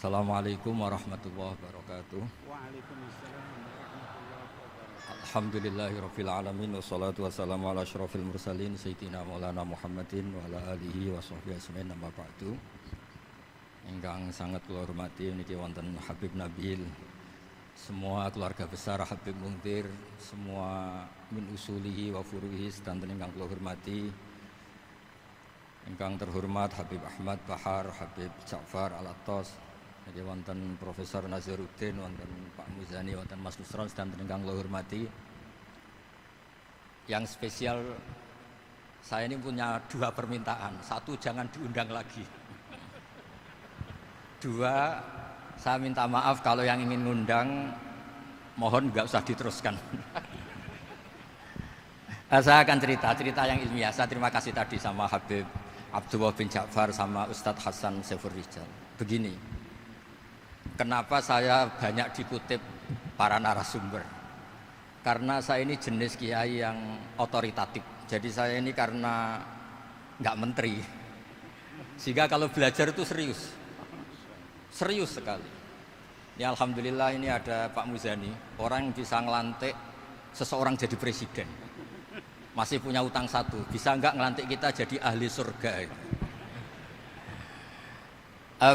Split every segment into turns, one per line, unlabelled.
Assalamualaikum warahmatullahi wabarakatuh.
Waalaikumsalam warahmatullahi wabarakatuh.
Alhamdulillahirabbil alamin wassalatu wassalamu ala asyrofil mursalin sayyidina Maulana Muhammadin wa ala alihi wa sahbihi ajmain amma ba'du. Ingkang sangat kula hormati niki wonten Habib Nabil, semua keluarga besar Habib Muntir, semua min usulihi wa furuhi sedanten ingkang kula hormati. Ingkang terhormat Habib Ahmad Bahar, Habib Ja'far Al-Attas, jadi wonten Profesor Nazaruddin, wonten Pak Muzani, wonten Mas Nusron dan ingkang kula hormati. Yang spesial, saya ini punya dua permintaan. Satu, jangan diundang lagi. Dua, saya minta maaf kalau yang ingin ngundang, mohon nggak usah diteruskan. Saya akan cerita yang ilmiah. Saya terima kasih tadi sama Habib Abdullah bin Ja'far sama Ustadz Hasan Saifur Rijal. Begini, kenapa saya banyak dikutip para narasumber? Karena saya ini jenis kiai yang otoritatif. Jadi saya ini karena nggak menteri, sehingga kalau belajar itu serius sekali. Ya alhamdulillah ini ada Pak Muzani, orang yang bisa ngelantik seseorang jadi presiden. Masih punya utang satu, bisa nggak ngelantik kita jadi ahli surga?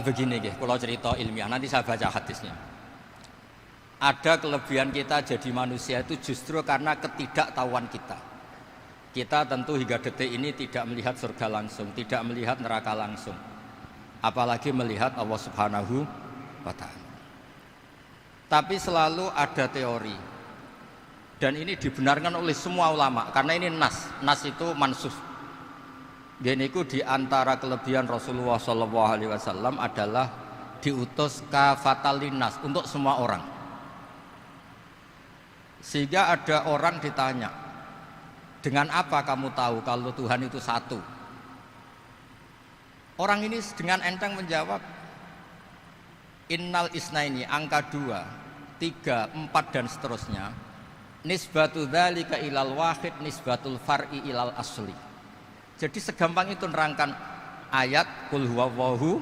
Begini kalau cerita ilmiah, nanti saya baca hadisnya. Ada kelebihan kita jadi manusia itu justru karena ketidaktahuan kita. Kita tentu hingga detik ini tidak melihat surga langsung, tidak melihat neraka langsung, apalagi melihat Allah Subhanahu wa Ta'ala. Tapi selalu ada teori, dan ini dibenarkan oleh semua ulama karena ini nas itu mansuh. Geniku di antara kelebihan Rasulullah SAW adalah diutus kafatan linnas untuk semua orang. Sehingga ada orang ditanya, dengan apa kamu tahu kalau Tuhan itu satu? Orang ini dengan enteng menjawab, innal isnaini, angka 2, 3, 4 dan seterusnya. Nisbatu dzalika ilal wahid nisbatul far'i ilal asli. Jadi segampang itu nerangkan ayat qul huwallahu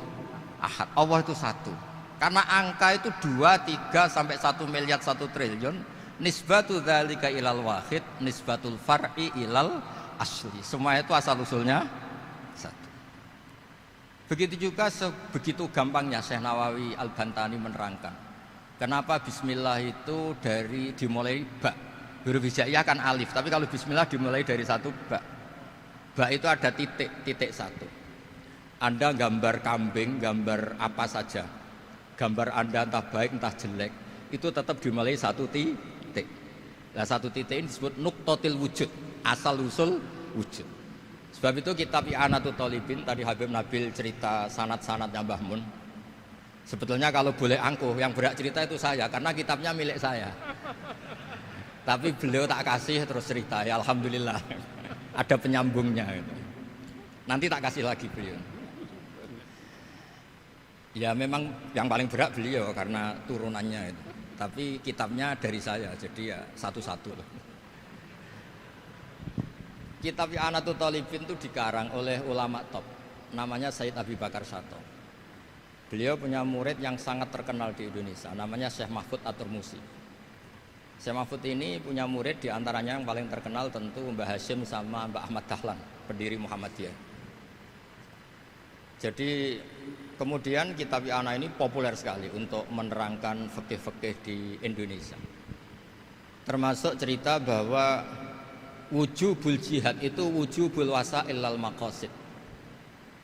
ahad. Allah itu satu. Karena angka itu 2, 3 sampai 1 miliar 1 triliun. Nisbatu dzalika ilal wahid nisbatul far'i ilal asli. Semua itu asal usulnya satu. Begitu juga begitu gampangnya Syekh Nawawi Al-Bantani menerangkan. Kenapa bismillah itu dimulai ba. Huruf hijaiyah kan alif, tapi kalau bismillah dimulai dari satu ba. Ba itu ada titik satu. Anda gambar kambing, gambar apa saja, gambar Anda entah baik entah jelek, itu tetap dimulai satu titik. Nah satu titik ini disebut nuqtatil wujud, asal usul wujud. Sebab itu kitab I'anatul Thalibin, tadi Habib Nabil cerita sanad-sanadnya Mbah Mun. Sebetulnya kalau boleh angkuh, yang berhak cerita itu saya, karena kitabnya milik saya. Tapi beliau tak kasih terus cerita, ya alhamdulillah. Ada penyambungnya gitu. Nanti tak kasih lagi beliau. Ya memang yang paling berat beliau karena turunannya itu. Tapi kitabnya dari saya, jadi ya satu-satu loh. Kitab I'anatul Thalibin itu dikarang oleh ulama top, namanya Sayyid Abi Bakar Sato. Beliau punya murid yang sangat terkenal di Indonesia, namanya Syekh Mahfud At-Turmusi. Syekh Mahfud ini punya murid, diantaranya yang paling terkenal tentu Mbah Hashim sama Mbah Ahmad Dahlan, pendiri Muhammadiyah. Jadi kemudian kitab I'anah ini populer sekali untuk menerangkan fikih-fikih di Indonesia. Termasuk cerita bahwa wujubul jihad itu wujubul wasail lal maqasid.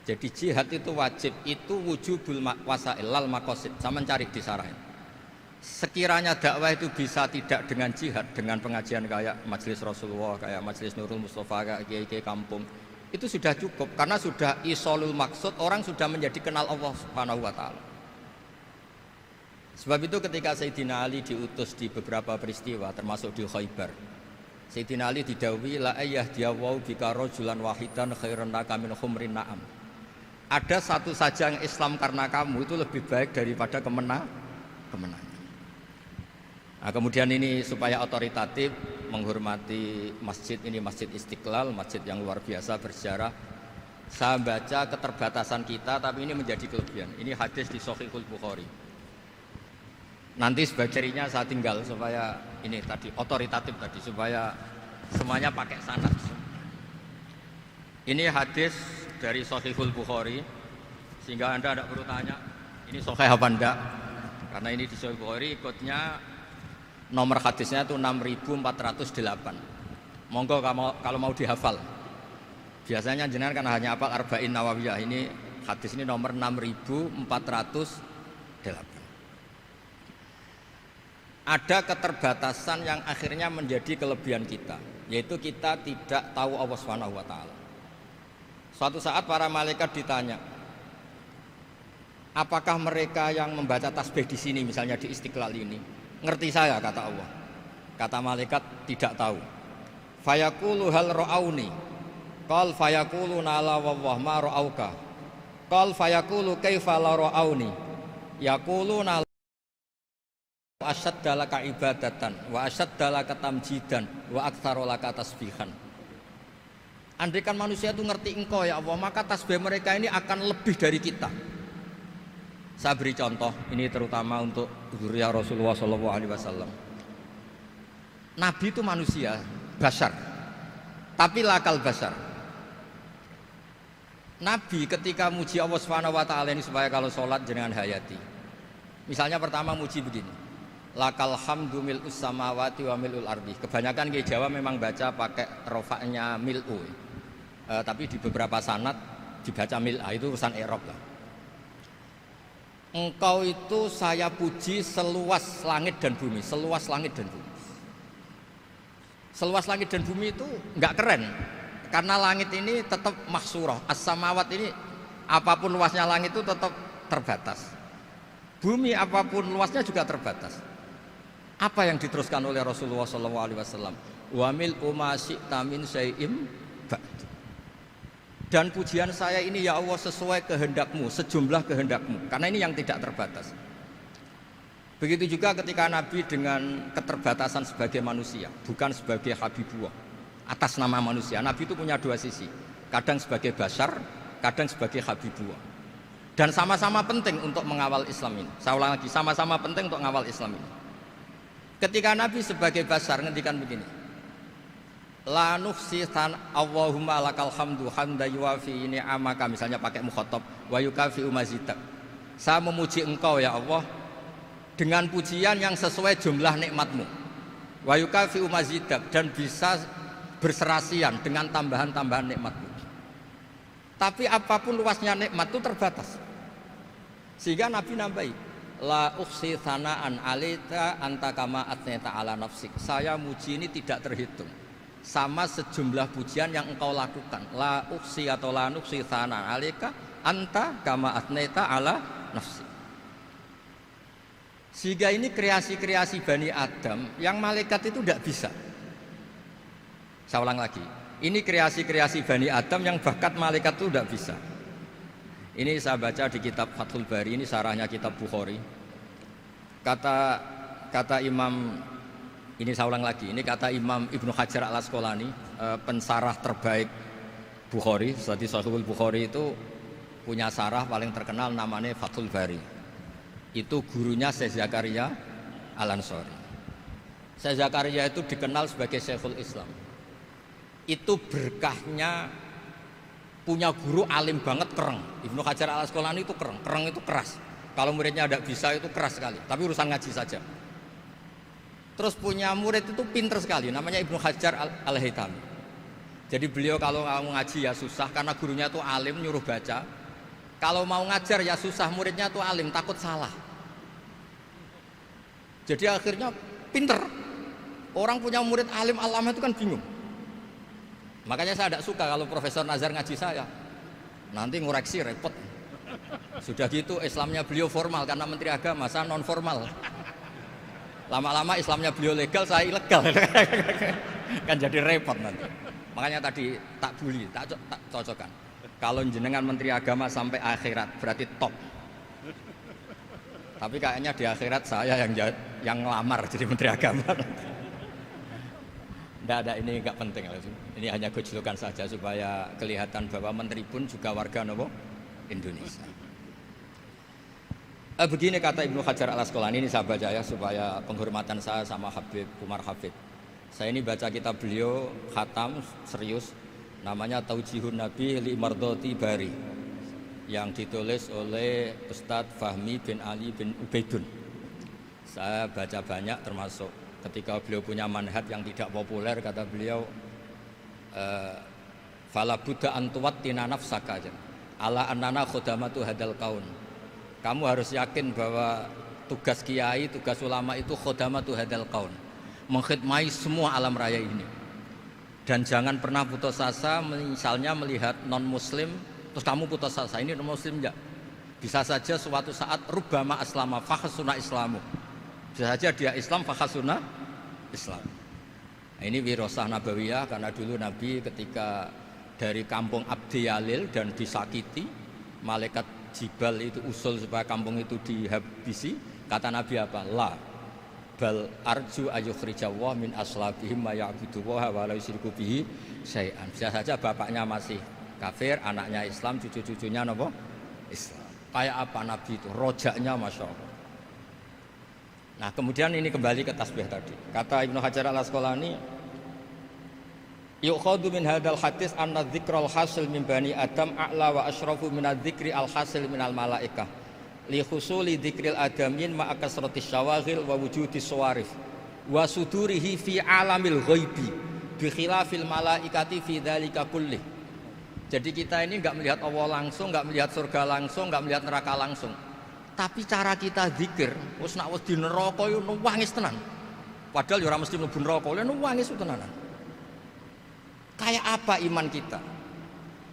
Jadi jihad itu wajib, itu wujubul wasail lal maqasid. Sama cari di sarahin. Sekiranya dakwah itu bisa tidak dengan jihad, dengan pengajian kayak Majelis Rasulullah, kayak Majelis Nurul Mustafa, kayak kiai-kiai kampung, itu sudah cukup karena sudah isolul maksud, orang sudah menjadi kenal Allah Subhanahu wa Ta'ala. Sebab itu ketika Sayyidina Ali diutus di beberapa peristiwa termasuk di Khaybar, Sayyidina Ali didhawuhi la ayyahdiyawu bika rajulan wahidan khairan laka min humrin na'am. Ada satu saja yang Islam karena kamu itu lebih baik daripada kemenangan. Nah, kemudian ini supaya otoritatif menghormati masjid ini, Masjid Istiqlal, masjid yang luar biasa bersejarah. Saya baca keterbatasan kita, tapi ini menjadi kelebihan. Ini hadis di Shahihul Bukhari. Nanti sebagai cirinya saya tinggal supaya ini tadi otoritatif tadi, supaya semuanya pakai sanad. Ini hadis dari Shahihul Bukhari, sehingga Anda tidak perlu tanya ini sahih apa enggak, karena ini di Shahihul Bukhari ikutnya nomor hadisnya itu 6408. Monggo kalau mau dihafal. Biasanya jenengan kan hanya hafal Arba'in Nawawiyah. Ini hadis ini nomor 6408. Ada keterbatasan yang akhirnya menjadi kelebihan kita, yaitu kita tidak tahu Allah Subhanahu wa taala. Suatu saat para malaikat ditanya, apakah mereka yang membaca tasbih di sini, misalnya di Istiqlal ini, ngerti saya? Kata Allah. Kata malaikat, tidak tahu. Fayaqulu hal ra'auni. Qal fayaqulu la wallah ma ra'auka. Qal fayaqulu kaifa la ra'auni. Yaquluna asyadda laka ibadatan wa asyadda laka tamjidan wa aktsara laka tasbihan. Andaikan manusia itu ngerti engkau ya Allah, maka tasbih mereka ini akan lebih dari kita. Saya beri contoh, ini terutama untuk zuriat Rasulullah SAW. Nabi itu manusia, basar, tapi lakal basar. Nabi ketika muji Allah SWT ini supaya kalau sholat jangan hayati. Misalnya pertama muji begini, lakal hamdu mil'us samawati wa mil'ul ardi. Kebanyakan di Jawa memang baca pakai rofaknya mil'u, tapi di beberapa sanad dibaca mil'a, itu urusan i'rab lah. Engkau itu saya puji seluas langit dan bumi, seluas langit dan bumi. Seluas langit dan bumi itu enggak keren, karena langit ini tetap mahsurah, as-samawat ini apapun luasnya langit itu tetap terbatas. Bumi apapun luasnya juga terbatas. Apa yang diteruskan oleh Rasulullah SAW? Wa mil'u ma syi'ta min syai'im ba'd. Dan pujian saya ini ya Allah sesuai kehendakmu, sejumlah kehendakmu, karena ini yang tidak terbatas. Begitu juga ketika Nabi dengan keterbatasan sebagai manusia, bukan sebagai Habibullah, atas nama manusia. Nabi itu punya dua sisi, kadang sebagai basar, kadang sebagai Habibullah. Dan sama-sama penting untuk mengawal Islam ini. Saya ulang lagi, sama-sama penting untuk mengawal Islam ini. Ketika Nabi sebagai basar ngendikan begini, la nuhsitan Allahumma lakal hamdu hamda yuwafi ni'amaka, misalnya pakai mukhatab, wa yukafi umazidak. Saya memuji engkau ya Allah dengan pujian yang sesuai jumlah nikmatmu, wa yukafi umazidak, dan bisa berserasian dengan tambahan-tambahan nikmatmu. Tapi apapun luasnya nikmat itu terbatas, sehingga Nabi nambahi, la ukhsi thana'an alita anta kama atneta ala nafsik. Saya muji ini tidak terhitung, sama sejumlah pujian yang engkau lakukan. La ukhsi atau la nukhsi thana'an alika anta kama atneta ala nafsik. Sehingga ini kreasi-kreasi Bani Adam yang malaikat itu tidak bisa. Saya ulang lagi, ini kreasi-kreasi Bani Adam yang bakat malaikat itu tidak bisa. Ini saya baca di kitab Fathul Bari, ini sarahnya kitab Bukhari. Kata Imam, ini saya ulang lagi, ini kata Imam Ibnu Hajar al-Asqalani, pensarah terbaik Bukhari. Jadi Sahihul Bukhari itu punya sarah paling terkenal namanya Fathul Bari. Itu gurunya Syekh Zakaria Al-Ansari. Syekh Zakaria itu dikenal sebagai Syekhul Islam. Itu berkahnya punya guru alim banget, kereng. Ibnu Hajar al-Asqalani itu kereng itu keras. Kalau muridnya tidak bisa itu keras sekali, tapi urusan ngaji saja. Terus punya murid itu pinter sekali, namanya Ibnu Hajar al-Haytami. Jadi beliau kalau mau ngaji ya susah, karena gurunya itu alim, nyuruh baca. Kalau mau ngajar ya susah, muridnya itu alim, takut salah. Jadi akhirnya pinter. Orang punya murid alim alama itu kan bingung. Makanya saya tidak suka kalau Profesor Nazar ngaji saya, nanti ngoreksi repot. Sudah gitu Islamnya beliau formal karena Menteri Agama, saya non formal. Lama-lama Islamnya beliau legal, saya ilegal. Kan jadi repot nanti. Makanya tadi tak bully, tak cocokkan. Kalau jenengan Menteri Agama sampai akhirat berarti top. Tapi kayaknya di akhirat saya yang ngelamar jadi Menteri Agama. Tidak Tidak, ini enggak penting. Ini hanya gejolokan saja supaya kelihatan bahwa menteri pun juga warga nopo Indonesia. Begini kata Ibnu Hajar Al Asqalani, ini saya baca ya supaya penghormatan saya sama Habib Umar Hafid. Saya ini baca kitab beliau khatam serius, namanya Taujihun Nabi li Mardhati Bari, yang ditulis oleh Ustadz Fahmi bin Ali bin Ubaidun. Saya baca banyak, termasuk ketika beliau punya manhaj yang tidak populer, kata beliau fala budda antuwattina nafsaka ala annana khudamatu hadal kaun. Kamu harus yakin bahwa tugas kiai, tugas ulama itu khudamatu hadal kaun, mengkhidmati semua alam raya ini. Dan jangan pernah putus asa, misalnya melihat non muslim terus kamu putus asa, ini non muslim enggak. Bisa saja suatu saat rubbama aslama fakhasuna islamu, bisa saja dia Islam fakhasuna Islam. Nah, ini wirasah nabawiyah, karena dulu Nabi ketika dari kampung Abdi Yalil dan disakiti, malaikat Jibal itu usul supaya kampung itu dihabisi, kata Nabi apa? La bal arju ayukhrijawah min aslabihim ma ya'budu wa la yusyriku bihi syai'an. Bisa saja bapaknya masih kafir, anaknya Islam, cucu-cucunya napa? Islam. Kayak apa Nabi itu? Rojaknya Masya Allah. Nah kemudian ini kembali ke tasbih tadi. Kata Ibnu Hajar Al Asqalani, yukhadu min hadal hadis anna dzikral hasil min bani Adam a'la wa asyrafu min adzikri al hasil min al malaikah li husuli dzikril adamin ma akasratis syawaghil wa wujudis sawarif wa sudurihi fi alamil ghaibi bi khilafil malaikati fi dzalika kulli. Jadi kita ini enggak melihat Allah langsung, enggak melihat surga langsung, enggak melihat neraka langsung. Tapi cara kita zikir, wis nek wis di neraka yo nuwangis tenan. Padahal yo ora mesti mlebu neraka, lha nuwangis tenanan. Kayak apa iman kita?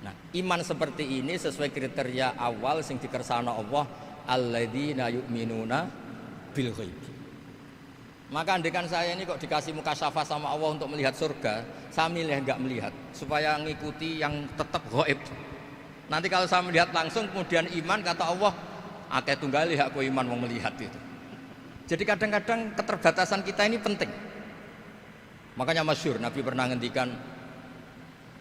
Nah, iman seperti ini sesuai kriteria awal sing dikersana Allah, alladzina yu'minuna bil ghaib. Maka andekan saya ini kok dikasih mukasyafah sama Allah untuk melihat surga, saya milih enggak melihat supaya ngikuti yang tetap ghaib. Nanti kalau saya melihat langsung kemudian iman, kata Allah, akeh tunggali aku iman mau melihat itu. Jadi kadang-kadang keterbatasan kita ini penting. Makanya masyhur Nabi pernah ngendikan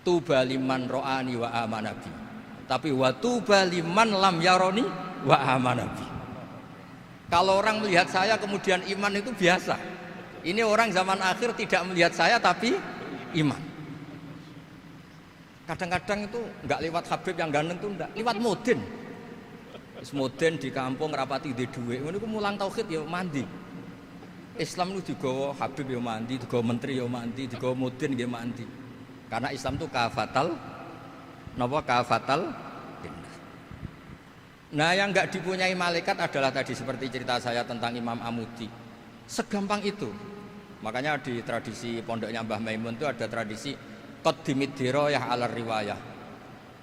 tuba liman ro'ani wa amanabi, tapi wa tuba liman lam yaroni wa amanabi. Kalau orang melihat saya kemudian iman itu biasa. Ini orang zaman akhir tidak melihat saya tapi iman. Kadang-kadang itu enggak lewat Habib yang ganteng itu enggak, lewat Mudin. Mudin di kampung rapati di duit, ngono ku mulang tauhid ya mandi. Islam itu digawa Habib ya mandi, digawa menteri ya mandi, digawa Mudin ya mandi. Karena Islam itu kafatal, napa kafatal. Nah yang enggak dipunyai malaikat adalah tadi seperti cerita saya tentang Imam Amudi. Segampang itu. Makanya di tradisi pondoknya Mbah Maimun itu ada tradisi qaddimid dirayah ala riwayah.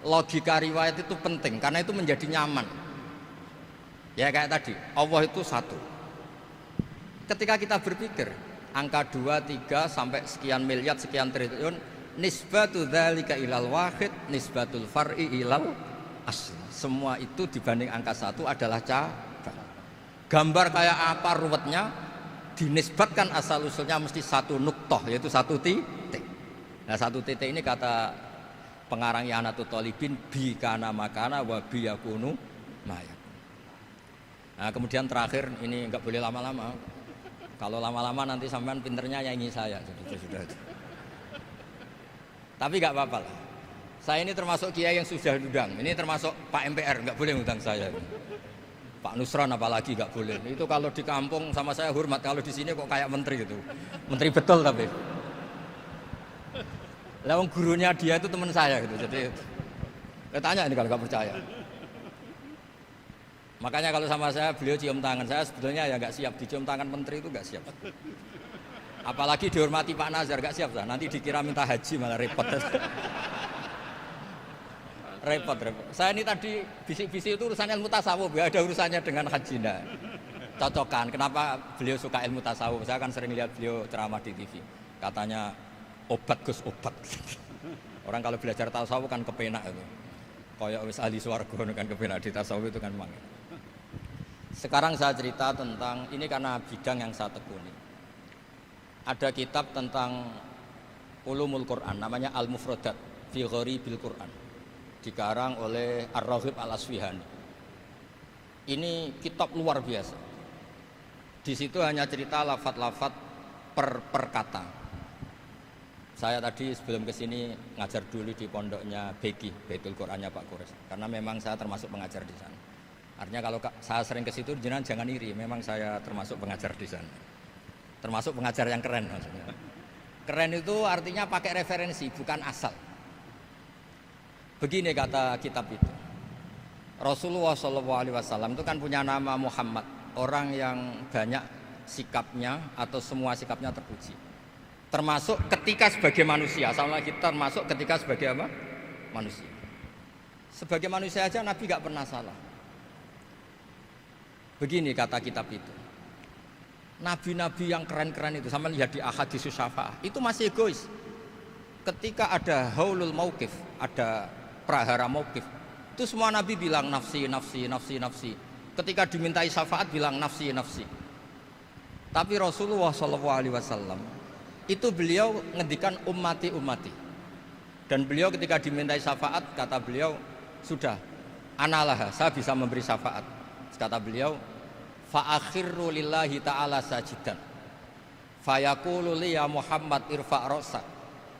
Logika riwayat itu penting karena itu menjadi nyaman. Ya kayak tadi, Allah itu satu. Ketika kita berpikir angka 2, 3 sampai sekian miliar, sekian triliun, nisbatu dzalika ilal wahid, nisbatul far'i ilal asl. Semua itu dibanding angka 1 adalah cabang. Gambar kayak apa ruwetnya, dinisbatkan asal usulnya mesti satu nuktoh, yaitu satu titik. Nah satu titik ini kata pengarang Ianatul Thalibin, bi kana makana wa bi yakunu maya. Nah kemudian terakhir ini enggak boleh lama-lama. Kalau lama-lama nanti sampean pinternya nyanyi saya. Sudah. Tapi enggak apa-apa lah. Saya ini termasuk kiai yang sudah diundang. Ini termasuk Pak MPR, enggak boleh ngundang saya. Pak Nusron apalagi enggak boleh. Itu kalau di kampung sama saya hormat, kalau di sini kok kayak menteri gitu. Menteri betul tapi. Lah wong gurunya dia itu teman saya gitu. Jadi tanya ini kalau enggak percaya. Makanya kalau sama saya beliau cium tangan, saya sebetulnya ya nggak siap dicium tangan menteri itu nggak siap. Apalagi dihormati Pak Nazar nggak siap lah. Nanti dikira minta haji malah repot. repot. Saya ini tadi bisik-bisik itu urusan ilmu tasawuf, ya ada urusannya dengan haji. Nah, cocokan. Kenapa beliau suka ilmu tasawuf? Saya kan sering lihat beliau ceramah di TV. Katanya obat Gus obat. Orang kalau belajar tasawuf kan kepenak itu. Kayak wis ahli swarga kan kepenak di tasawuf itu kan memang. Sekarang saya cerita tentang ini karena bidang yang saya tekuni. Ada kitab tentang Ulumul Quran, namanya Al-Mufradat fi Gharibil Quran, dikarang oleh Ar-Raghib Al-Asfihani. Ini kitab luar biasa. Di situ hanya cerita lafat-lafat per kata. Saya tadi sebelum kesini ngajar dulu di pondoknya Beki, Baitul Qurannya Pak Kures, karena memang saya termasuk pengajar di sana. Artinya kalau saya sering ke situ, jangan iri, memang saya termasuk pengajar di sana. Termasuk pengajar yang keren maksudnya. Keren itu artinya pakai referensi, bukan asal. Begini kata kitab itu. Rasulullah SAW itu kan punya nama Muhammad, orang yang banyak sikapnya atau semua sikapnya terpuji. Termasuk ketika sebagai manusia, sama kita termasuk ketika sebagai apa? Manusia. Sebagai manusia aja Nabi gak pernah salah. Begini kata kitab itu. Nabi-nabi yang keren-keren itu, sama lihat di Ahaditsus Syafa'ah, itu masih egois. Ketika ada haulul mauqif, ada prahara mauqif, itu semua nabi bilang nafsi, nafsi, nafsi, nafsi. Ketika dimintai syafaat bilang nafsi, nafsi. Tapi Rasulullah SAW itu beliau ngendikan ummati, ummati. Dan beliau ketika dimintai syafaat kata beliau, sudah, analah, saya bisa memberi syafaat. Kata beliau, fa'akhirru lillahi ta'ala sajidan fayaqulu li ya Muhammad irfa' ra'sak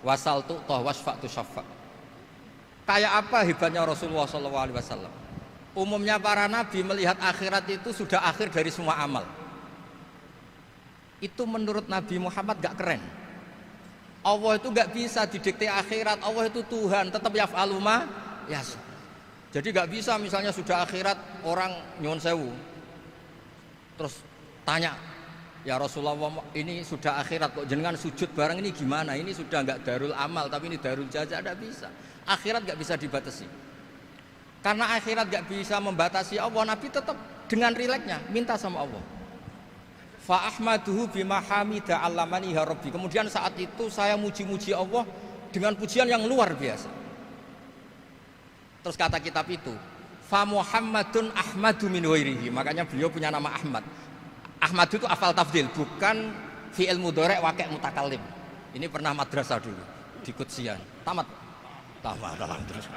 wasal tu'tah wasfa'tu syafa'. Kayak apa hebatnya Rasulullah SAW? Umumnya para nabi melihat akhirat itu sudah akhir dari semua amal. Itu menurut Nabi Muhammad gak keren. Allah itu gak bisa didikte akhirat. Allah itu Tuhan, tetap yaf'alu ma yasha. Jadi gak bisa misalnya sudah akhirat orang nyuwun sewu, terus tanya, ya Rasulullah ini sudah akhirat kok jenengan sujud bareng ini gimana? Ini sudah nggak darul amal tapi ini darul jaza, tidak bisa. Akhirat nggak bisa dibatasi. Karena akhirat nggak bisa membatasi Allah, Nabi tetap dengan rileksnya minta sama Allah. Fa ahmaduhu bima hamida 'allamani ya Rabbi. Kemudian saat itu saya muji-muji Allah dengan pujian yang luar biasa. Terus kata kitab itu, fa Muhammadun Ahmadu min ghairihi. Makanya beliau punya nama Ahmad. Ahmad itu afal tafdil, bukan fi'il mudhari' waqi' mutakallim. Ini pernah madrasah dulu di Kutsian. Tamat terus.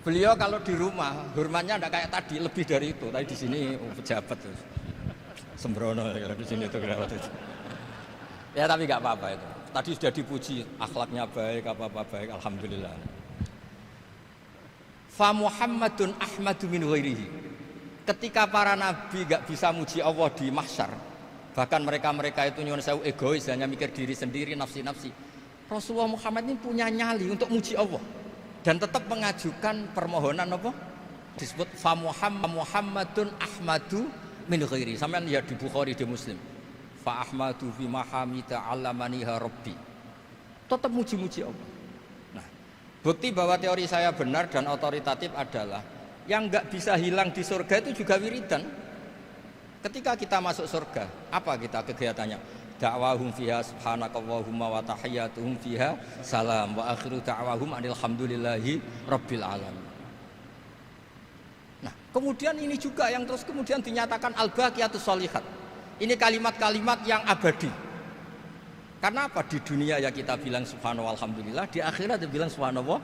Beliau kalau di rumah hormatnya tidak kayak tadi, lebih dari itu. Tadi di sini pejabat terus. Sembrono kalau di sini itu kenapa itu. Ya tapi nggak apa-apa itu. Tadi sudah dipuji, akhlaknya baik, apa-apa baik, alhamdulillah. Fa Muhammadun Ahmadu min ghairihi. Ketika para nabi gak bisa muji Allah di mahsyar, bahkan mereka itu nyuwun sewu egois, hanya mikir diri sendiri, nafsi-nafsi. Rasulullah Muhammad ini punya nyali untuk muji Allah dan tetap mengajukan permohonan apa? Disebut fa Muhammadun Ahmadu min ghairihi. Sampeyan lihat di Bukhari, di Muslim. Fa Ahmadu fi mahamida 'allamaniha Rabbi. Tetap muji-muji Allah. Bukti bahwa teori saya benar dan otoritatif adalah yang nggak bisa hilang di surga itu juga wiridan. Ketika kita masuk surga, apa kita kegiatannya? Da'wahum fiha subhanakallahumma wa tahiyyatuhum fiha salam wa akhiru da'wahum alhamdulillahi rabbil alamin. Nah, kemudian ini juga yang terus kemudian dinyatakan al-baqiyatus sholihat. Ini kalimat-kalimat yang abadi. Karena apa? Di dunia ya kita bilang subhanallah alhamdulillah, di akhirat dia bilang subhanallah.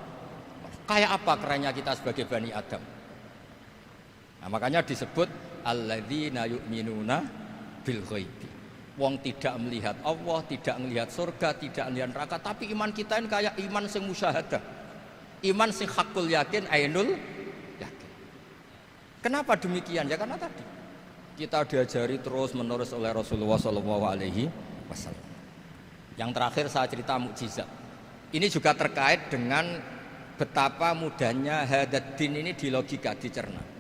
Kayak apa kerennya kita sebagai Bani Adam? Nah, makanya disebut alladzina yu'minuna bil ghaibi. Wong tidak melihat Allah, tidak melihat surga, tidak melihat neraka, tapi iman kita ini kayak iman sing musyahadah. Iman sing hakul yakin, ainul yakin. Kenapa demikian? Ya karena tadi kita diajari terus menerus oleh Rasulullah SAW. Yang terakhir saya cerita mukjizat. Ini juga terkait dengan betapa mudahnya hadaddin ini di logika, dicerna.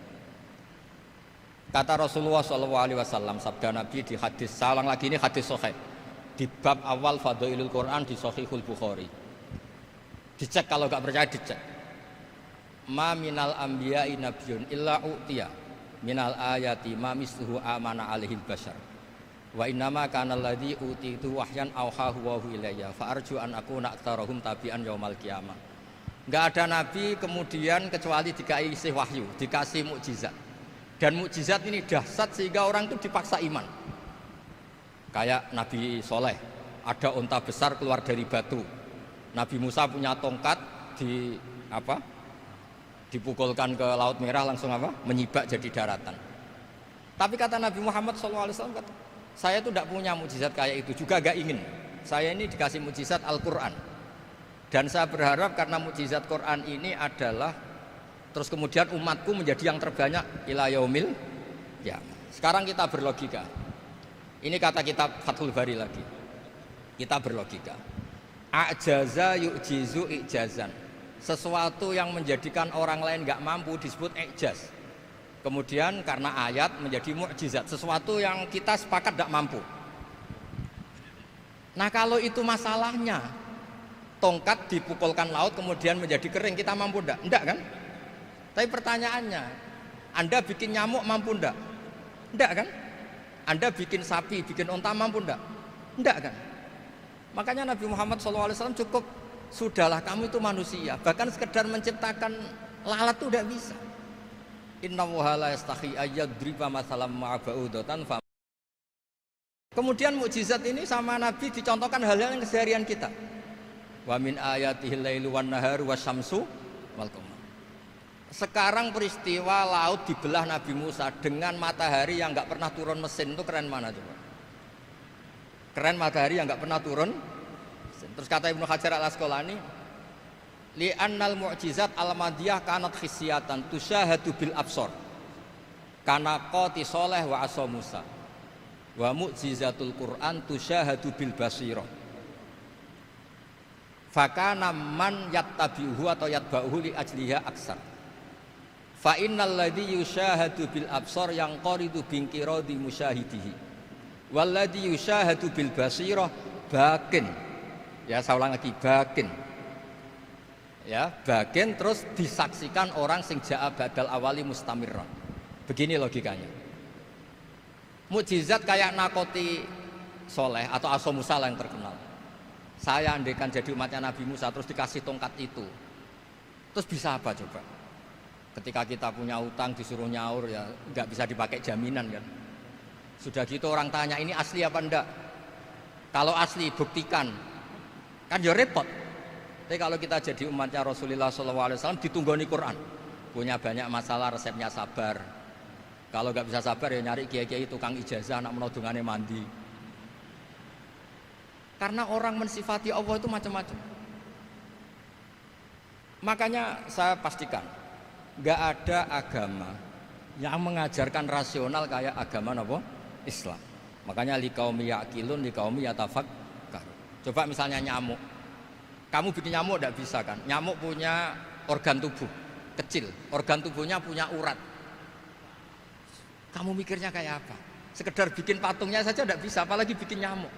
Kata Rasulullah SAW, sabda Nabi di hadis, saya ulang lagi ini hadis sahih di bab awal Fadailul Quran di Sahihul Bukhari. Dicek, kalau nggak percaya dicek. Ma minal anbiya'i nabiyyun illa u'tiya minal ayati ma misluhu amana alaihil bashar. Wa innama kana alladzi utitu wahyan auhahu wa ilayya fa arju an akuna aktsarahum tabi'an yaumal qiyamah. Enggak ada nabi kemudian kecuali dikasih wahyu, dikasih mukjizat. Dan mukjizat ini dahsyat sehingga orang itu dipaksa iman. Kayak Nabi Soleh ada unta besar keluar dari batu. Nabi Musa punya tongkat dipukulkan ke Laut Merah langsung menyibak jadi daratan. Tapi kata Nabi Muhammad SAW, kata, saya itu tidak punya mukjizat kayak itu, juga gak ingin. Saya ini dikasih mukjizat Al-Quran. Dan saya berharap karena mukjizat Quran ini adalah terus kemudian umatku menjadi yang terbanyak ila yaumil ya. Sekarang kita berlogika. Ini kata kitab Fathul Bari lagi. Kita berlogika. A'jaza yu'jizu i'jazan. Sesuatu yang menjadikan orang lain gak mampu disebut i'jaz. Kemudian karena ayat menjadi mukjizat, sesuatu yang kita sepakat gak mampu. Nah kalau itu masalahnya, tongkat dipukulkan laut kemudian menjadi kering, kita mampu enggak? Enggak kan? Tapi pertanyaannya, Anda bikin nyamuk mampu enggak? Enggak kan? Anda bikin sapi, bikin unta mampu enggak? Enggak kan? Makanya Nabi Muhammad SAW cukup, sudahlah kamu itu manusia, bahkan sekedar menciptakan lalat itu enggak bisa. Inna Allaha la yastahi ayyadriba mathalam ma'ba'udatan. Kemudian mukjizat ini sama Nabi dicontohkan hal-hal yang keseharian kita. Wa min ayatihil lailu wan naharu wasyamsu wal qamar. Sekarang peristiwa laut dibelah Nabi Musa dengan matahari yang enggak pernah turun mesin, itu keren mana coba? Keren matahari yang enggak pernah turun mesin. Terus kata Ibnu Hajar Al-Asqalani, li'annal mu'jizat al-madiyah kanat khisyatan tusyahadu bil absor kana qati soleh wa asa Musa wa mu'jizatul Qur'an tusyahadu bil basirah fakana man yattabi'uhu atau yatba'uhu li ajliha aksar fa innal ladzi yusyahadu bil absor yang qaridu bingkiradi musyahidihi wal ladzi yusyahadu bil basirah bakin. Ya saya ulang lagi, bakin. Ya, bagian terus disaksikan orang sing ja'a badal awali mustamirran. Begini logikanya. Mukjizat kayak nakoti soleh atau aso Musa yang terkenal. Saya andaikan jadi umatnya Nabi Musa terus dikasih tongkat itu, terus bisa apa coba? Ketika kita punya utang disuruh nyaur ya nggak bisa dipakai jaminan kan. Sudah gitu orang tanya ini asli apa enggak? Kalau asli buktikan, kan ya repot. Tapi kalau kita jadi umatnya Rasulullah SAW ditunggoni Quran, punya banyak masalah resepnya sabar. Kalau nggak bisa sabar ya nyari kiai-kiai tukang ijazah anak menodungannya mandi. Karena orang mensifati Allah itu macam-macam. Makanya saya pastikan nggak ada agama yang mengajarkan rasional kayak agama apa? Islam. Makanya liqaumi yaqilun liqaumi yatafakkar. Coba misalnya nyamuk. Kamu bikin nyamuk tidak bisa kan? Nyamuk punya organ tubuh kecil, organ tubuhnya punya urat. Kamu mikirnya kayak apa? Sekedar bikin patungnya saja tidak bisa, apalagi bikin nyamuk.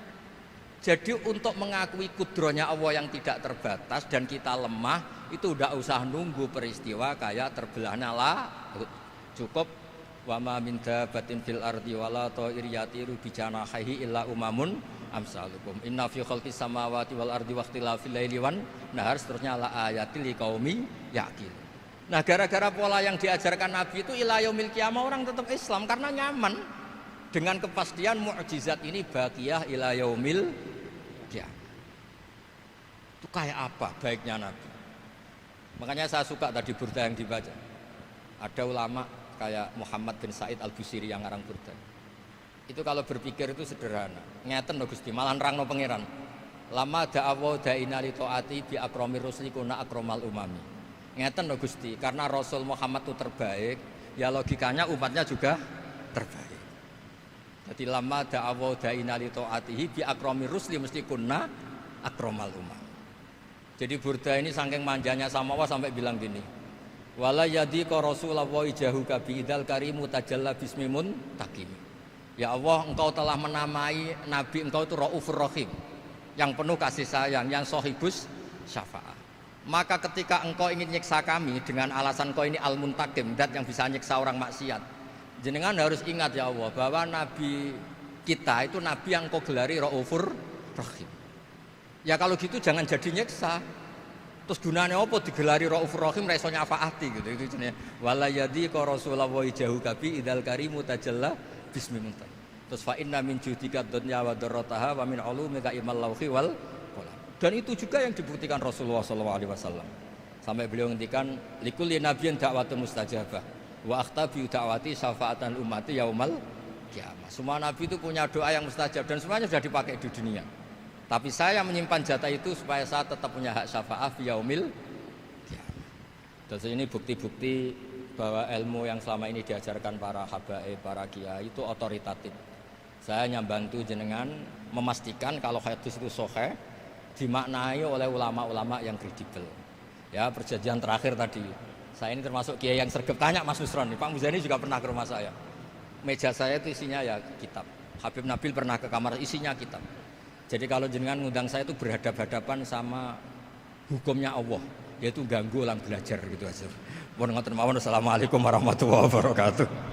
Jadi untuk mengakui kudrohnya Allah yang tidak terbatas dan kita lemah, itu tidak usah nunggu peristiwa kayak terbelahnya laut. Cukup wa ma min dabbatin fil ardi wala ta'ir yatiru bi janahihi illa umamun amsalukum inna fi khalqis samawati wal ardi waqtilafil laili wan nahar, seterusnya la ayatil liqaumi yaqil. Nah, gara-gara pola yang diajarkan Nabi itu ila yaumil qiyamah orang tetap Islam karena nyaman dengan kepastian mukjizat ini baqiyah ila yaumil qiyamah. Itu kayak apa baiknya Nabi. Makanya saya suka tadi burda yang dibaca. Ada ulama kayak Muhammad bin Said Al-Busiri yang ngarang burda. Itu kalau berpikir itu sederhana. Ngeten lho Gusti, malah nerangno pangeran. Lama da'awa da'ina li taati bi akramir rusli kuna akramal umami. Ngeten lho Gusti, karena Rasul Muhammad itu terbaik, ya logikanya umatnya juga terbaik. Jadi lama da'awa da'ina li taatihi bi akramir rusli mesti kuna akramal umami. Jadi burda ini saking manjanya sama Allah sampai bilang gini. Wala yadika Rasulullah jahuka bi idal karimu tajalla bismimun takimi. Ya Allah, engkau telah menamai Nabi engkau itu Raufur Rahim, yang penuh kasih sayang, yang sohibus syafa'ah. Maka ketika engkau ingin nyiksa kami dengan alasan engkau ini al-muntakim, dat yang bisa nyiksa orang maksiat, jenengan harus ingat ya Allah bahwa Nabi kita itu Nabi yang engkau gelari Raufur Rahim. Ya kalau gitu jangan jadi nyiksa. Terus gunanya apa digelari Raufur Rahim ra iso nyafaati gitu. Itu jenenge wala yadika Rasulullah jahuka bi idal karimu tajalla bismillah. Terus fa inna min judika dunya wa darrataha wa min ulumika ilmal lauhi wal qalam. Dan itu juga yang dibuktikan Rasulullah SAW. Sampai beliau ngendikan likulli nabiyyin da'watun mustajabah wa akhtabi da'wati syafaatan ummati yaumal kiamah. Semua nabi itu punya doa yang mustajab dan semuanya sudah dipakai di dunia. Tapi saya menyimpan jatah itu supaya saya tetap punya hak syafaat fi yaumil kiamah. Terus ini bukti-bukti bahwa ilmu yang selama ini diajarkan para habaib, para kiai itu otoritatif. Saya hanya bantu jenengan memastikan kalau hadis itu sahih dimaknai oleh ulama-ulama yang kredibel. Ya, perjanjian terakhir tadi. Saya ini termasuk kiai yang sregep, tanya Mas Nusron, Pak Muzani juga pernah ke rumah saya. Meja saya itu isinya ya kitab. Habib Nabil pernah ke kamar, isinya kitab. Jadi kalau jenengan ngundang saya itu berhadap-hadapan sama hukumnya Allah, yaitu ganggu orang belajar gitu aja. Mohon ngoten mawon. Assalamualaikum warahmatullahi wabarakatuh.